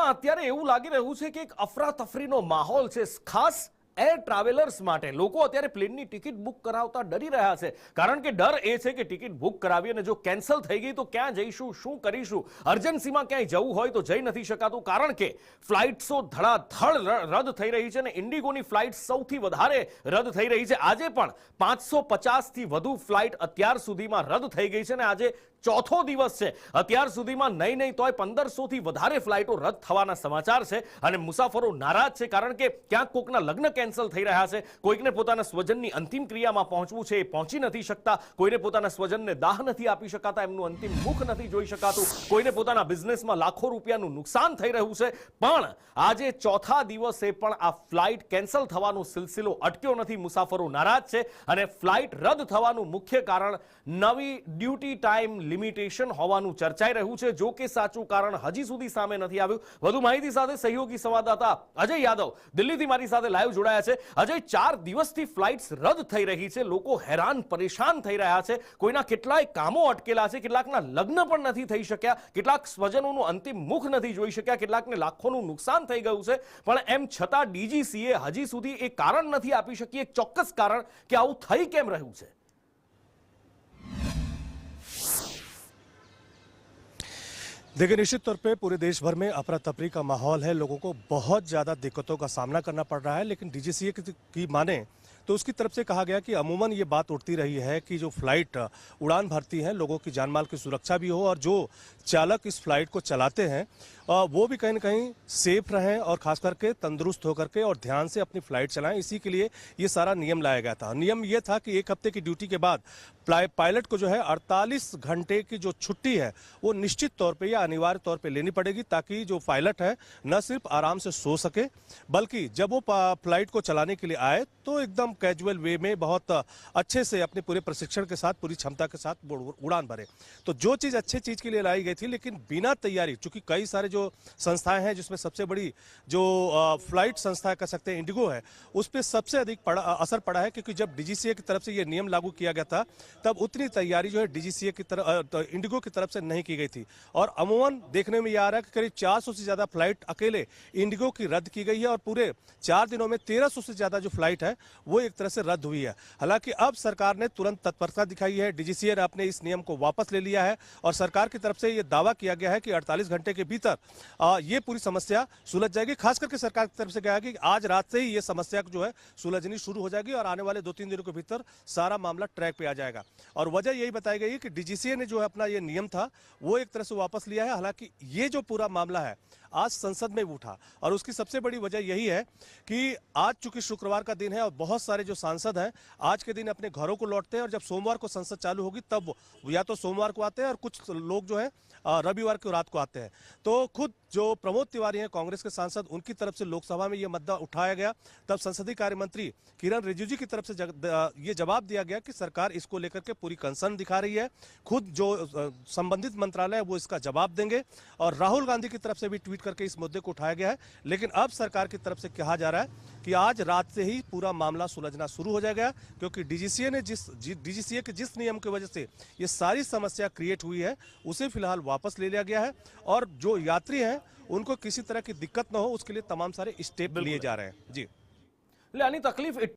દેશમાં અત્યારે એવું લાગી રહ્યું છે કે એક અફરાતફરીનો માહોલ છે, ખાસ એર ટ્રાવેલર્સ માટે. લોકો અત્યારે પ્લેનની ટિકિટ બુક કરાવતા ડરી રહ્યા છે, કારણ કે ડર એ છે કે ટિકિટ બુક કરાવી અને જો કેન્સલ થઈ ગઈ તો ક્યાં જઈશું, શું કરીશું. અર્જન્સીમાં ક્યાંય જવું હોય તો જઈ નથી શકાતું, કારણ કે ફ્લાઇટ્સો ધડાધડ રદ થઈ રહી છે અને ઇન્ડિગોની ફ્લાઇટ સૌથી વધારે રદ થઈ રહી છે. આજે પણ 550થી વધુ ફ્લાઇટ અત્યાર સુધીમાં રદ થઈ ગઈ છે અને આજે ચોથો દિવસ છે. અત્યાર સુધીમાં નહીં તોય 1500થી વધારે ફ્લાઇટો રદ થવાના સમાચાર છે અને મુસાફરો નારાજ છે, કારણ કે ક્યાંક કોકના લગ્ન કેન્સલ થઈ રહ્યા છે, કોઈકને પોતાના સ્વજનની અંતિમ ક્રિયામાં પહોંચવું છે, એ પહોંચી નથી શકતા, કોઈને પોતાના સ્વજનને દાહ નથી આપી શકાતા, એમનું અંતિમ મુખ નથી જોઈ શકાતું, કોઈને પોતાના બિઝનેસમાં લાખો રૂપિયાનું નુકસાન થઈ રહ્યું છે. પણ આજે ચોથા દિવસે પણ આ ફ્લાઇટ કેન્સલ થવાનો સિલસિલો અટક્યો નથી. મુસાફરો નારાજ છે અને ફ્લાઇટ રદ થવાનું મુખ્ય કારણ નવી ડ્યુટી ટાઈમ લિમિટેશન હોવાનું ચર્ચાઈ રહ્યું છે. જો કે સાચું કારણ હજી સુધી સામે નથી આવ્યું. વધુ માહિતી સાથે સહયોગી સંવાદદાતા અજય યાદવ દિલ્હીથી મારી સાથે લાઈવ જોડાયા છે. અજય, 4 દિવસથી ફ્લાઇટ્સ રદ થઈ રહી છે, લોકો હેરાન પરેશાન થઈ રહ્યા છે, કોઈના કેટલાય કામો અટકેલા છે, કેટલાકના લગ્ન પણ નથી થઈ શક્યા, કેટલાક સ્વજનોનું અંતિમ મુખ નથી જોઈ શક્યા, કેટલાકને લાખોનું નુકસાન થઈ ગયું છે. પણ એમ છતાં ડીજીસીએ હજી સુધી એ કારણ નથી આપી શકી, એક ચોક્કસ કારણ કે આવું થઈ કેમ રહ્યું છે. देखिए, निश्चित तौर पे पूरे देश भर में अफरा तफरी का माहौल है, लोगों को बहुत ज़्यादा दिक्कतों का सामना करना पड़ रहा है। लेकिन डीजीसीए की माने तो उसकी तरफ से कहा गया कि अमूमन ये बात उठती रही है कि जो फ्लाइट उड़ान भरती हैं, लोगों की जान माल की सुरक्षा भी हो और जो चालक इस फ्लाइट को चलाते हैं वो भी कहीं न कहीं सेफ रहें और खास करके तंदुरुस्त होकर के और ध्यान से अपनी फ्लाइट चलाएं। इसी के लिए ये सारा नियम लाया गया था। नियम ये था कि 1 हफ्ते की ड्यूटी के बाद पायलट को जो है 48 घंटे की जो छुट्टी है वो निश्चित तौर पे या अनिवार्य तौर पे लेनी पड़ेगी, ताकि जो पायलट है न सिर्फ आराम से सो सके, बल्कि जब वो फ्लाइट को चलाने के लिए आए तो एकदम कैजुअल वे में बहुत अच्छे से अपने पूरे प्रशिक्षण के साथ, पूरी क्षमता के साथ उड़ान भरे। तो जो चीज़ अच्छी चीज़ के लिए लाई गई थी, लेकिन बिना तैयारी, चूंकि कई सारे जो संस्थाएं हैं जिसमें सबसे बड़ी जो फ्लाइट संस्था कह सकते हैं इंडिगो है, उस पर सबसे अधिक असर पड़ा है, क्योंकि जब डीजीसीए की तरफ से ये नियम लागू किया गया था तब उतनी तैयारी जो है डीजीसीए की तरफ इंडिगो की तरफ से नहीं की गई थी। और अमूमन देखने में ये आ रहा है कि करीब 400 से ज़्यादा फ्लाइट अकेले इंडिगो की रद्द की गई है और पूरे 4 दिनों में 1300 से ज़्यादा जो फ्लाइट है वो एक तरह से रद्द हुई है। हालांकि अब सरकार ने तुरंत तत्परता दिखाई है, डीजीसीए ने अपने इस नियम को वापस ले लिया है और सरकार की तरफ से ये दावा किया गया है कि 48 घंटे के भीतर ये पूरी समस्या सुलझ जाएगी। खास करके सरकार की तरफ से कहा कि आज रात से ही ये समस्या जो है सुलझनी शुरू हो जाएगी और आने वाले 2-3 दिनों के भीतर सारा मामला ट्रैक पे आ जाएगा। और वजह यही बताई गई है कि डीजीसीए ने जो है अपना ये नियम था वो एक तरह से वापस लिया है। हालांकि ये जो पूरा मामला है आज संसद में भी उठा और उसकी सबसे बड़ी वजह यही है कि आज चूंकि शुक्रवार का दिन है और बहुत सारे जो सांसद हैं आज के दिन अपने घरों को लौटते हैं और जब सोमवार को संसद चालू होगी तब या तो सोमवार को आते हैं और कुछ लोग जो है रविवार को रात को आते हैं। तो खुद जो प्रमोद तिवारी हैं कांग्रेस के सांसद, उनकी तरफ से लोकसभा में ये मुद्दा उठाया गया, तब संसदीय कार्य मंत्री किरण रिजिजू की तरफ से ये जवाब दिया गया कि सरकार इसको लेकर के पूरी कंसर्न दिखा रही है, खुद जो संबंधित मंत्रालय है वो इसका जवाब देंगे। और राहुल गांधी की तरफ से भी ट्वीट करके इस मुद्दे को उठाया गया है। लेकिन अब सरकार की तरफ से कहा जा रहा है कि आज रात से ही पूरा मामला सुलझना शुरू हो जाएगा, क्योंकि डीजीसीए के जिस नियम की वजह से ये सारी समस्या क्रिएट हुई है उसे फिलहाल वापस ले लिया गया है और जो यात्री हैं उनको किसी तरह की दिक्कत न हो उसके लिए तमाम सारे स्टेप लिए जा रहे हैं। जी, એટલે આની તકલીફ